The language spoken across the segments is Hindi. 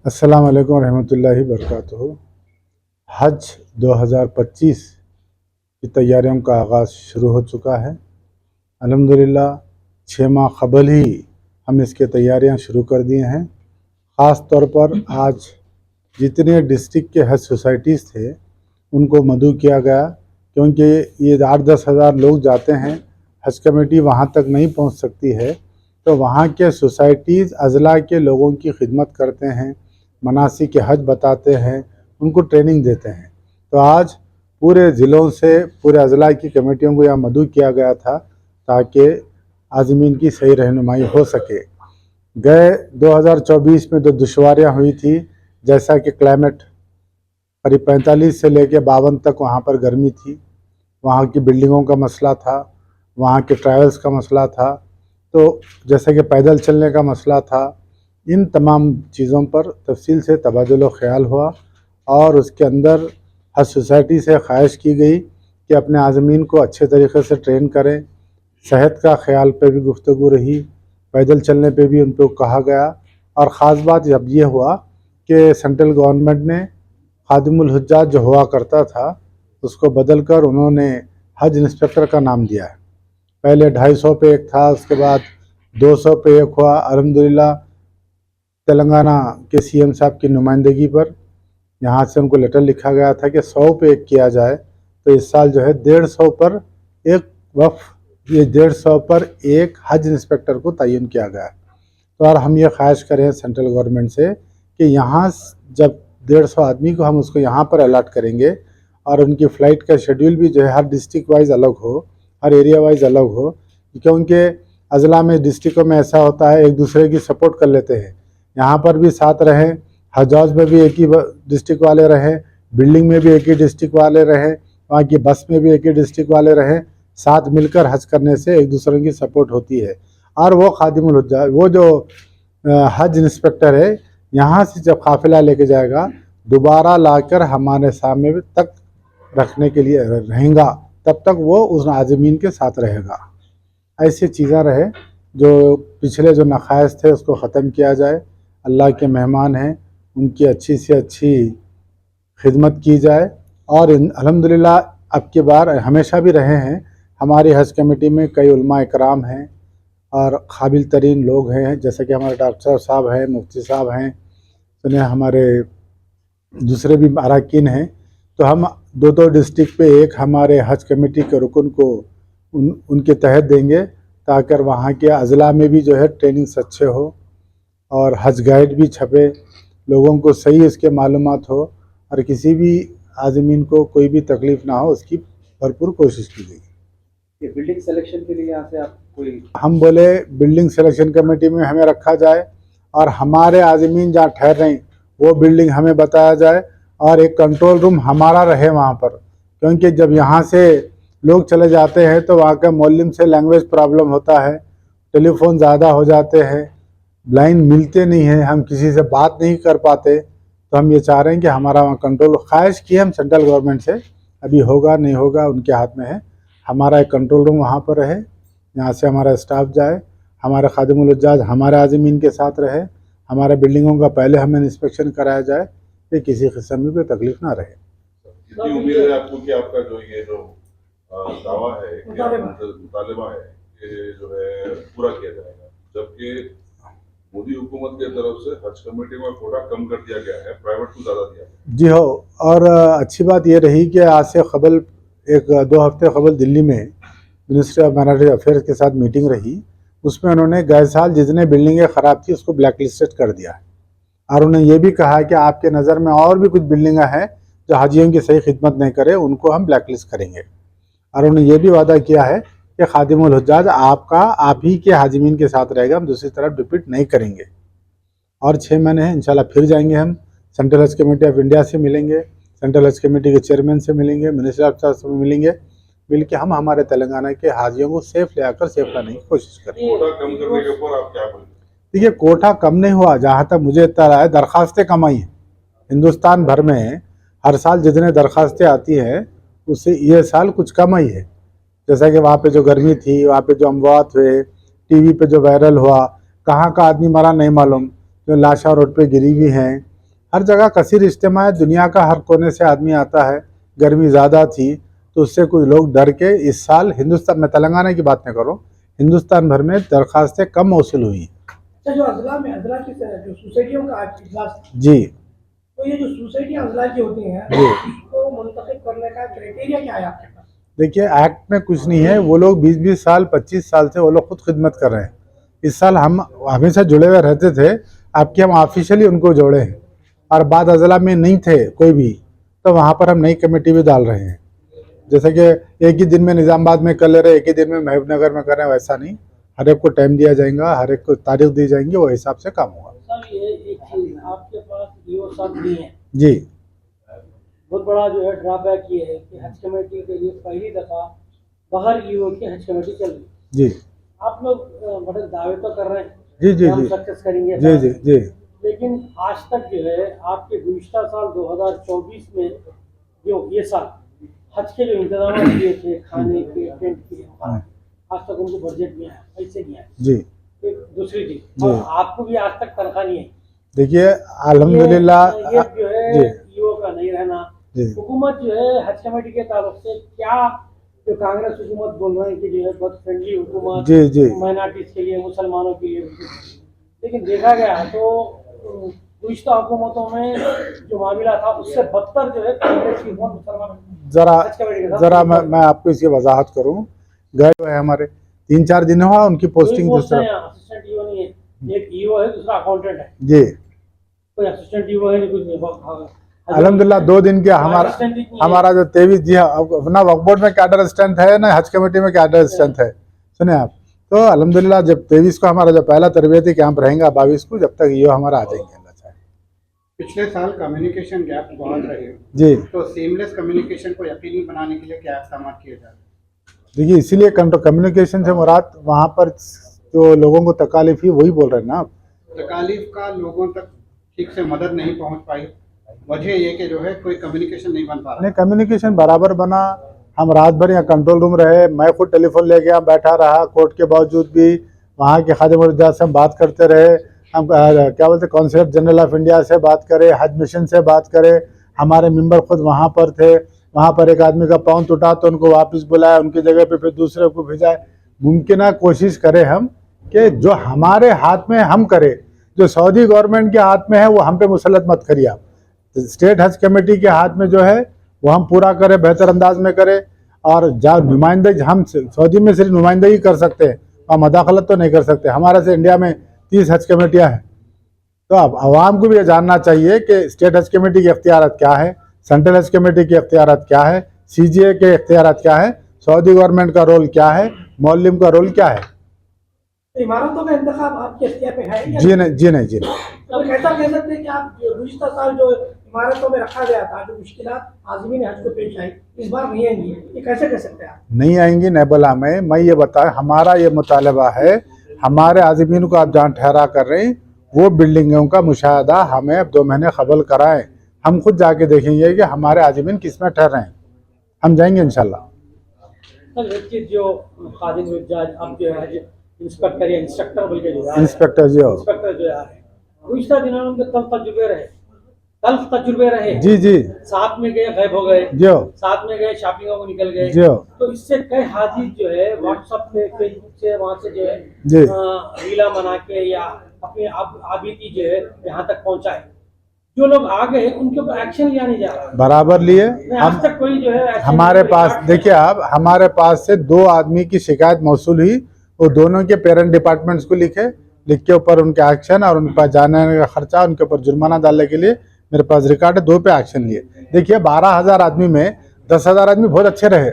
अस्सलाम वालेकुम रहमतुल्लाहि बरकातुहू। हज 2025 की तैयारियों का आगाज़ शुरू हो चुका है। अल्हम्दुलिल्लाह 6 माह क़बल ही हम इसकी तैयारियां शुरू कर दिए हैं। ख़ास तौर पर आज जितने डिस्ट्रिक्ट के हज सोसाइटीज़ थे उनको मदऊ किया गया, क्योंकि ये 8-10 हज़ार लोग जाते हैं, हज कमेटी वहाँ तक नहीं पहुँच सकती है, तो वहाँ के सोसाइटीज़ अज़ला के लोगों की खिदमत करते हैं, मनासिक के हज बताते हैं, उनको ट्रेनिंग देते हैं। तो आज पूरे ज़िलों से पूरे अज़ला की कमेटियों को यहाँ मदऊ किया गया था ताकि आज़मीन की सही रहनुमाई हो सके। गए 2024 में जो दुश्वारियाँ हुई थी, जैसा कि क्लाइमेट करीब 45 से लेकर 52 तक वहाँ पर गर्मी थी, वहाँ की बिल्डिंगों का मसला था, वहाँ के ट्रैवल्स का मसला था, तो जैसे कि पैदल चलने का मसला था, इन तमाम चीज़ों पर तफसील से तबादुल ख़याल हुआ और उसके अंदर हज सोसाइटी से ख्वाहिश की गई कि अपने आज़मीन को अच्छे तरीक़े से ट्रेन करें। सेहत का ख़याल पे भी गुफ्तगू रही, पैदल चलने पे भी उनको कहा गया। और ख़ास बात जब ये हुआ कि सेंट्रल गवर्नमेंट ने खादिमुल हुज्जाज जो हुआ करता था उसको बदल कर उन्होंने हज इंस्पेक्टर का नाम दिया है। पहले 250 पे एक था, उसके बाद 200 पे एक हुआ। अल्हम्दुलिल्लाह तेलंगाना के सीएम साहब की नुमाइंदगी पर यहाँ से उनको लेटर लिखा गया था कि 100 पे एक किया जाए, तो इस साल जो है 150 पर एक वफ़ ये 150 पर एक हज इंस्पेक्टर को तयन किया गया। तो और हम ये ख्वाहिश करें सेंट्रल गवर्नमेंट से कि यहाँ जब 150 आदमी को हम उसको यहाँ पर अलॉट करेंगे और उनकी फ़्लाइट का शेड्यूल भी जो है हर डिस्ट्रिक्ट वाइज अलग हो, हर एरिया वाइज अलग हो, क्योंकि अज़ला में डिस्ट्रिक्टों में ऐसा होता है एक दूसरे की सपोर्ट कर लेते हैं। यहाँ पर भी साथ रहें, हजाज में भी एक ही डिस्ट्रिक्ट वाले रहें, बिल्डिंग में भी एक ही डिस्ट्रिक्ट वाले रहें, वहाँ की बस में भी एक ही डिस्ट्रिक्ट वाले रहें। साथ मिलकर हज करने से एक दूसरे की सपोर्ट होती है। और वो खादिमुल हुज्जाज वो जो हज इंस्पेक्टर है यहाँ से जब काफ़िला लेके जाएगा दोबारा लाकर हमारे सामने तक रखने के लिए रहेगा, तब तक वो उस आज़मीन के साथ रहेगा। ऐसी चीज़ें रहे जो पिछले जो नक़ाइस थे उसको ख़त्म किया जाए। अल्लाह के मेहमान हैं, उनकी अच्छी से अच्छी खिदमत की जाए। और अल्हम्दुलिल्लाह अब की बार हमेशा भी रहे हैं, हमारी हज कमेटी में कई उलमा इकराम हैं और काबिल तरीन लोग हैं, जैसे कि हमारे डॉक्टर साहब हैं, मुफ्ती साहब हैं, सुने हमारे दूसरे भी अरकान हैं। तो हम दो डिस्ट्रिक्ट पे एक हमारे हज कमेटी के रुकन को उनके तहत देंगे ताकि वहाँ के अज़ला में भी जो है ट्रेनिंग अच्छे हो और हज गाइड भी छपे, लोगों को सही इसके मालूमात हो और किसी भी आज़मीन को कोई भी तकलीफ़ ना हो, उसकी भरपूर कोशिश की गई। ये बिल्डिंग सिलेक्शन के लिए यहाँ से आप कोई हम बोले बिल्डिंग सिलेक्शन कमेटी में हमें रखा जाए और हमारे आज़मीन जहाँ ठहर रहे हैं वो बिल्डिंग हमें बताया जाए और एक कंट्रोल रूम हमारा रहे वहाँ पर, क्योंकि जब यहाँ से लोग चले जाते हैं तो वहाँ के मौलिम से लैंग्वेज प्रॉब्लम होता है, टेलीफोन ज़्यादा हो जाते हैं, लाइन मिलते नहीं है, हम किसी से बात नहीं कर पाते। तो हम ये चाह रहे हैं कि हमारा वहाँ कंट्रोल, ख्वाहिश की हम सेंट्रल गवर्नमेंट से, अभी होगा नहीं होगा उनके हाथ में है, हमारा एक कंट्रोल रूम वहाँ पर रहे, यहाँ से हमारा स्टाफ जाए, हमारे खादिमुल हुज्जाज हमारे आज़मीन के साथ रहे, हमारे बिल्डिंगों का पहले हमें इंस्पेक्शन कराया जाए कि किसी किस्म की कोई तकलीफ़ ना रहे। कितनी उम्मीद है आपको कि आपका जो ये जो दावा है कि मुतालिबा है कि जो है पूरा किया जाएगा, जबकि मोदी हुकूमत की तरफ से हज कमेटी में कोटा कम कर दिया गया है, प्राइवेट को ज़्यादा दिया गया है। जी हो, और अच्छी बात ये रही कि आज से कबल 1-2 हफ्ते कबल दिल्ली में मिनिस्ट्री ऑफ माइनॉरिटी अफेयर्स के साथ मीटिंग रही, उसमें उन्होंने गए साल जितने बिल्डिंगें ख़राब थी उसको ब्लैक लिस्टेड कर दिया है और उन्होंने ये भी कहा कि आपके नज़र में और भी कुछ बिल्डिंगें हैं जो हाजियों की सही खिदमत नहीं करे, उनको हम ब्लैक लिस्ट करेंगे। और उन्होंने ये भी वादा किया है कि खादिमुल हुज्जाज आपका आप ही के हाजिमीन के साथ रहेगा, हम दूसरी तरफ रिपीट नहीं करेंगे। और 6 महीने हैं, इंशाल्लाह फिर जाएंगे हम सेंट्रल हज कमेटी ऑफ इंडिया से मिलेंगे, सेंट्रल हज कमेटी के चेयरमैन से मिलेंगे, मिनिस्टर ऑफ स्टाफ से मिलेंगे, मिल के हम हमारे तेलंगाना के हाजियों को सेफ ले आकर सेफ लाने की कोशिश करेंगे। कोटा कम करने के ऊपर आप क्या बोलेंगे? देखिए, कोटा कम नहीं हुआ, जहाँ तक मुझे इत्तला है दरख्वास्तें कम आई हैं। हिंदुस्तान भर में हर साल जितने दरख्वास्तें आती हैं उससे ये साल कुछ कम आई है। जैसा कि वहाँ पे जो गर्मी थी, वहाँ पे जो अमवात हुए, टीवी पे जो वायरल हुआ, कहाँ का आदमी मरा नहीं मालूम, जो लाशा रोड पे गिरी हुई हैं, हर जगह कसीर इज्तिमा है, दुनिया का हर कोने से आदमी आता है। गर्मी ज़्यादा थी तो उससे कुछ लोग डर के इस साल हिंदुस्तान में, तेलंगाना की बात नहीं करो, हिंदुस्तान भर में दरखास्तें कम मौसूल हुई। अच्छा, जो अजला की जो सोसाइटियों का आज इजलास था, जी तो ये जो सोसाइटियाँ अजला की होती हैं जी उसको मुंतखब करने का क्राइटेरिया क्या है आपके पास? देखिए, एक्ट में कुछ नहीं है। वो लोग 20-20 साल 25 साल से वो लोग खुद खिदमत कर रहे हैं। इस साल हम हमेशा जुड़े हुए रहते थे, आपकी हम ऑफिशियली उनको जोड़े हैं। और बाद अजला में नहीं थे कोई भी, तो वहाँ पर हम नई कमेटी भी डाल रहे हैं। जैसे कि एक ही दिन में निज़ामाबाद में कर ले रहे, एक ही दिन में महबूबनगर में कर रहे हैं, वैसा नहीं। हर एक को टाइम दिया जाएगा, हर एक को तारीख दी जाएंगी, वो हिसाब से काम होगा। सर ये एक चीज आपके पास ईओ साहब नहीं है, जी बहुत बड़ा जो है ड्रॉबैक ये है कि हज कमेटी के लिए पहली दफा बाहर ईओ की हज कमेटी चल रही है। जी आप लोग बड़े दावे तो कर रहे हैं जी जी कि हम जी सक्सेस करेंगे, जी जी जी लेकिन आज तक जो है आपके गुज़िश्ता साल 2024 में जो ये साल हज के जो इंतजाम किए थे, खाने के, टेंट के, आज तक उनको बजट में आया, पैसे नहीं आए। जी। एक दूसरी चीज, जी। और आपको भी आज तक तनख्वाह नहीं है। देखिए, अल्हम्दुलिल्लाह। ये जो है जी ईओ का नहीं रहना, जी हुकूमत जो है हज कमेटी के ताल्लुक से क्या, जो कांग्रेस हुकूमत बोल रहे हैं कि जो है बहुत फ्रेंडली हुकूमत जी जी माइनॉरिटीज के लिए, मुसलमानों के लिए, लेकिन देखा गया तो गुज़िश्ता हुकूमतों में जो मामला था उससे बदतर जो है कांग्रेस की हुकूमत मुसलमान ज़रा हज कमेटी के साथ ज़रा मैं आपको इसकी वजाहत करूँ। गए हुए हैं हमारे 3-4 दिन हुआ उनकी पोस्टिंग दूसरा। असिस्टेंट ईओ नहीं है, एक ईओ है, दूसरा अकाउंटेंट है, जी कोई असिस्टेंट ईओ है नहीं, कुछ नहीं। अल्हम्दुलिल्लाह 2 दिन के हमारा assistant भी नहीं है। हमारा जो 23 जी हाँ, ना वक्फ बोर्ड में कैडर असिस्टेंट है, ना हज कमेटी में कैडर असिस्टेंट है। सुने आप, तो अल्हम्दुलिल्लाह जब 23 को हमारा जो पहला तरबियती कैंप रहेगा, 22 को, जब तक ये हमारा आ जाएंगे अल्लाह चाहे। पिछले साल कम्युनिकेशन गैप बहुत रहे, जी तो सीमलेस कम्युनिकेशन को यकीनी बनाने के लिए क्या इक़दाम किए जा रहे हैं? देखिए, इसीलिए कम्युनिकेशन से मुराद वहाँ पर जो लोगों को तकालीफ ही वही बोल रहे हैं ना आप। तकालीफ का लोगों तक ठीक से मदद नहीं पहुंच पाई, वजह ये कि जो है कोई कम्युनिकेशन नहीं बन पा रहा। नहीं, कम्युनिकेशन बराबर बना। हम रात भर यहाँ कंट्रोल रूम रहे, मैं खुद टेलीफोन लेके यहाँ बैठा रहा, कोर्ट के बावजूद भी वहाँ के खादिम-उल-इजाज़ से हम बात करते रहे। हम क्या बोलते, कॉन्सुलेट जनरल ऑफ इंडिया से बात करें, हज मिशन से बात करें। हमारे मेंबर खुद वहाँ पर थे। वहाँ पर एक आदमी का पाँव टूटा तो उनको वापस बुलाया, उनकी जगह पे फिर दूसरे को भेजा। मुमकिन है कोशिश करें हम कि जो हमारे हाथ में हम करें, जो सऊदी गवर्नमेंट के हाथ में है वो हम पे मुसलत मत करिए आप। स्टेट हज कमेटी के हाथ में जो है वो हम पूरा करें, बेहतर अंदाज में करें। और जहाँ नुमाइंदगी, हम सऊदी में सिर्फ नुमाइंदगी कर सकते हैं, और मदाखलत तो नहीं कर सकते। हमारे से इंडिया में 30 हज कमेटियाँ हैं। तो अब आवाम को भी ये जानना चाहिए कि स्टेट हज कमेटी के इख्तियारात क्या है, सेंट्रल हज कमेटी के इख्तियारात क्या है, CGA के इख्तियारात क्या है, सऊदी गवर्नमेंट का रोल क्या है, मौलम का रोल क्या है। तो इमारतों का इंतखाब आपके इख्तियार पे है या जी नहीं जी नहीं जी नहीं। तो कैसा कह सकते हैं कि आप जो गुज़िश्ता साल जो इमारतों में रखा गया था, जो मुश्किलात आज़मीन हज को पेश आई, इस बार नहीं आएंगी, ये कैसे कह सकते हैं आप? नहीं आएंगी, नहीं बोला मैं ये बताएं, हमारा ये मुतालबा है, हमारे आज़मीन को आप जहाँ ठहरा कर रहे हैं वो बिल्डिंगों का मुशाहदा हमें अब 2 महीने कबल कराएं। हम खुद जाके देखेंगे कि हमारे आज़मीन किस में ठहर रहे हैं। हम जाएंगे इंशाल्लाह। सर एक चीज, जो खादिम-उल-इजाज़ अब जो है इंस्पेक्टर या इंस्ट्रक्टर बोल के जो है, इंस्पेक्टर जी हो। इंस्पेक्टर जो है गुज़िश्ता दिनों में उनके तल्ख तजुर्बे रहे, जी जी साथ में गए गायब हो गए, जी हो साथ में गए शॉपिंगों को निकल गए। जी हो तो इससे कई हाजी जो है व्हाट्सएप पे, फेसबुक से, वहाँ से जो है जी रीला बना के या अपनी आबिदी जो है यहाँ तक पहुँचाए। जो लोग आ गए उनके ऊपर एक्शन लिया नहीं जा रहा। बराबर लिए। नहीं, आज हम तक कोई जो है action हमारे नहीं पास लिया। देखिए, आप हमारे पास से 2 आदमी की शिकायत मौसूल हुई, वो दोनों के पेरेंट डिपार्टमेंट्स को लिख के ऊपर उनके एक्शन और उनके पास जाने आने का खर्चा, उनके ऊपर जुर्माना डालने के लिए मेरे पास रिकॉर्ड है। 2 पे एक्शन लिए। देखिए, 12,000 आदमी में 10,000 आदमी बहुत अच्छे रहे।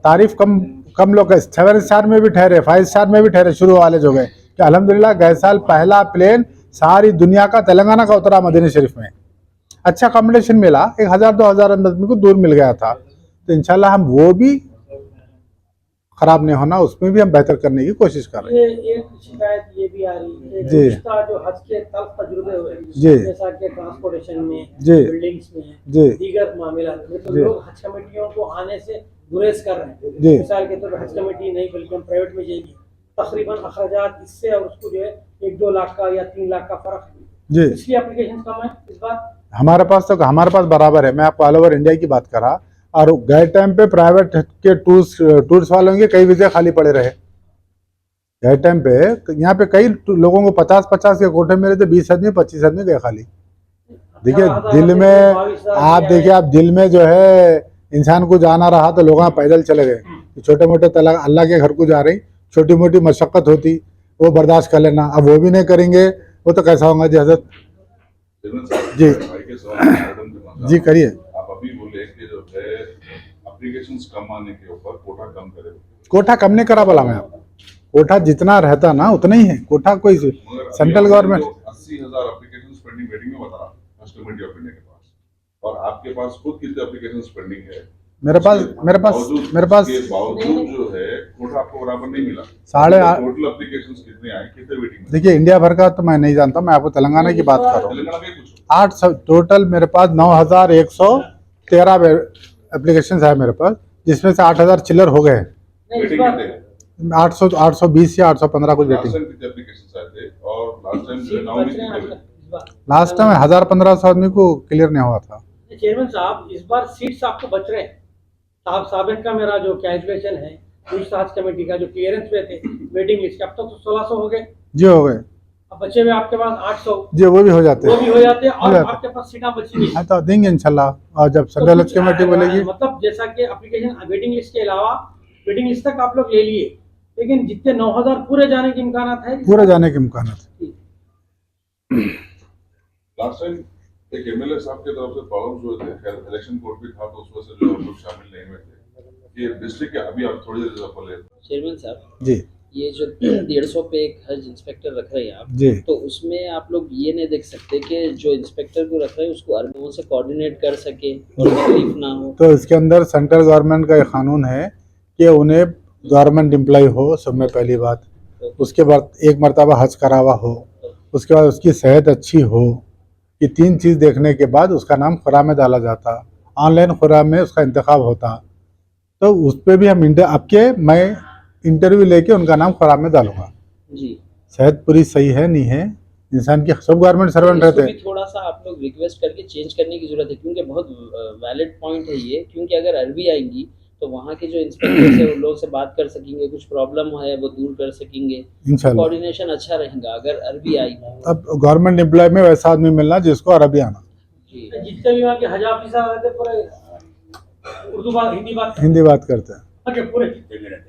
तारीफ कम लोग 7 स्टार में भी ठहरे, 5 स्टार में भी ठहरे, शुरू वाले जो गए कि अल्हम्दुलिल्लाह गए साल पहला प्लेन सारी दुनिया का तेलंगाना का उतरा मदीना शरीफ में। अच्छा कॉम्बिनेशन मिला, 1,000-2,000 आदमी को दूर मिल गया था। तो इंशाल्लाह हम वो भी खराब नहीं होना, उसमें भी हम बेहतर करने की कोशिश कर रहे हैं। ये एक शिकायत ये भी आ रही है, जी। गुज़िश्ता जो हज के तल्ख तजुर्बे हुए, जी। जैसा कि ट्रांसपोर्टेशन में, जी। बिल्डिंग्स में, जी। दीगर मामला में, तो जी। लोग हज कमेटियों को आने से गुरेज कर रहे हैं। जी। मिसाल के तौर पर हज कमेटी नहीं बल्कि हम प्राइवेट में जाएंगे, तकरीबन अखराजात इससे और उसको जो है 1-2 लाख का या 3 लाख का फर्क जी इसलिए एप्लीकेशन कम है इस बार। हमारे पास बराबर है। मैं आपको ऑल ओवर इंडिया की बात कर रहा। और गए टाइम पे प्राइवेट के टूर्स वालों के कई वीज़े खाली पड़े रहे। गए टाइम पे यहाँ पे कई लोगों को 50-50 के कोटे मिले थे, 20 आदमी 25 आदमी गए खाली। देखिए दिल में आप देखिए, आप दिल में जो है इंसान को जाना रहा तो लोग पैदल चले गए। छोटे मोटे तला अल्लाह के घर को जा रही, छोटी मोटी मशक्क़त होती वो बर्दाश्त कर लेना। अब वो भी नहीं करेंगे, वो तो कैसा होगा जी हजरत। चेयरमैन साहब, जी। भाई के सवाल का मैडम के पास जी करिए। आप अभी बोले कि जो है एप्लीकेशंस कम आने के ऊपर कोटा कम करे, कोठा कम नहीं करा बोला मैं आपको। कोठा जितना रहता ना उतना ही है। कोठा कोई मगर central government 80,000 applications pending waiting में बता रहा फर्स्ट कमेटी ऑफ इंडिया के पास, और आपके पास खुद कितने एप्लीकेशंस पेंडिंग है? मेरे पास के बावजूद जो है कोटा आपको बराबर नहीं मिला। साढ़े टोटल एप्लीकेशंस कितने आए, कितने वेटिंग में? देखिए इंडिया भर का तो मैं नहीं जानता, मैं आपको तेलंगाना की बात कर रहा हूँ। तेलंगाना के कुछ 800 टोटल मेरे पास 9,113 एप्लीकेशन है मेरे पास, जिसमें से 8,000 चिल्लर हो गए। नहीं इस वेटिंग बार कितने? 820 या 815 कुछ लास्ट वेटिंग। टाइम कितने एप्लीकेशंस आए थे और लास्ट टाइम सीट नाउ में बच रहे हैं कितने? आपका इस बार। लास्ट टाइम 1,000-1,500 आदमी को क्लियर नहीं हुआ था। चेयरमैन साहब इस बार सीट्स आपको बच रहे हैं। साबिक का मेरा जो कैलकुलेशन है पूछताछ कमेटी का जो क्लियरेंस पे थे वेटिंग लिस्ट, अब तक तो 1600 हो गए, जी हो गए अब बचे हुए आपके पास 800, जी, वो भी हो जाते वो हैं। भी हो जाते हैं, हो और जाते हैं। आपके पास सीटा बची नहीं। हाँ तो देंगे इंशाल्लाह। और जब तो सेंट्रल कुछ कमेटी बोलेगी, मतलब जैसा कि एप्लीकेशन वेटिंग लिस्ट के अलावा वेटिंग लिस्ट तक आप लोग ले लिए, लेकिन जितने 9000 पूरे जाने के इम्कान है पूरे जाने के इम्कान है। लास्ट टाइम एक एमएलए साहब की तरफ से प्रॉब्लम्स हुए थे, खैर इलेक्शन कोड भी था तो उस वजह से जो हम लोग शामिल नहीं हुए थे। ये डिस्ट्रिक्ट के अभी आप थोड़ी देर पहले चेयरमैन साहब, जी ये जो 150 पे एक हज इंस्पेक्टर रख रहे हैं आप, जी तो उसमें आप लोग ये नहीं देख सकते कि जो इंस्पेक्टर को रख रहे हैं उसको अरबों से कोऑर्डिनेट कर सके और तकलीफ ना हो? तो इसके अंदर सेंट्रल गवर्नमेंट का ये कानून है कि उन्हें गवर्नमेंट एम्प्लॉय हो सब में पहली बात, उसके बाद एक मरतबा हज करा हुआ हो, उसके बाद उसकी सेहत अच्छी हो। ये 3 चीज़ देखने के बाद उसका नाम खुरा में डाला जाता। ऑनलाइन खुरा में उसका इंतखाब होता, तो उस पर भी हम मैं इंटरव्यू लेके उनका नाम खुरा में डालूंगा। जी, सेहत पूरी सही है नहीं है, इंसान की सब गवर्नमेंट सर्वेंट रहते इसको हैं। भी थोड़ा सा आप लोग रिक्वेस्ट करके चेंज करने की जरूरत है, क्योंकि बहुत वैलिड पॉइंट है ये। क्योंकि अगर अरबी आएंगी तो वहाँ के जो इंस्पेक्टर है उन लोगों से बात कर सकेंगे, कुछ प्रॉब्लम है वो दूर कर सकेंगे, इंशाल्लाह कोऑर्डिनेशन अच्छा रहेगा अगर अरबी आई। अब गवर्नमेंट एम्प्लॉय में वैसा आदमी मिलना जिसको अरबी आना। जी, जितने भी वहाँ के हज ऑफिसर रहते पूरे उर्दू बात हिंदी बात करते हैं। के पूरे जितने भी रहते,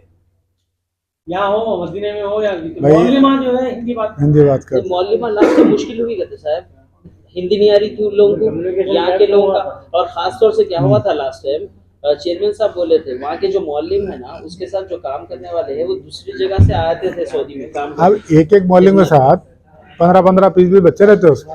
यहाँ हो मदीने में हो या भाई- मौलवी जो है हिंदी बात करते हैं। मौलिमा लास्ट में मुश्किल हुई करते साहब, हिंदी नहीं आ रही थी उन लोगों को, Communication यहाँ gap के तो लोगों हुआ का। और खास तौर से क्या हुआ था लास्ट टाइम, चेयरमैन साहब बोले थे वहाँ के जो मौलिम है ना उसके साथ जो काम करने वाले हैं वो दूसरी जगह से आते थे सऊदी में काम अब एक मॉलिंग के साथ 15-15 पीस भी बच्चे रहते हैं उसके।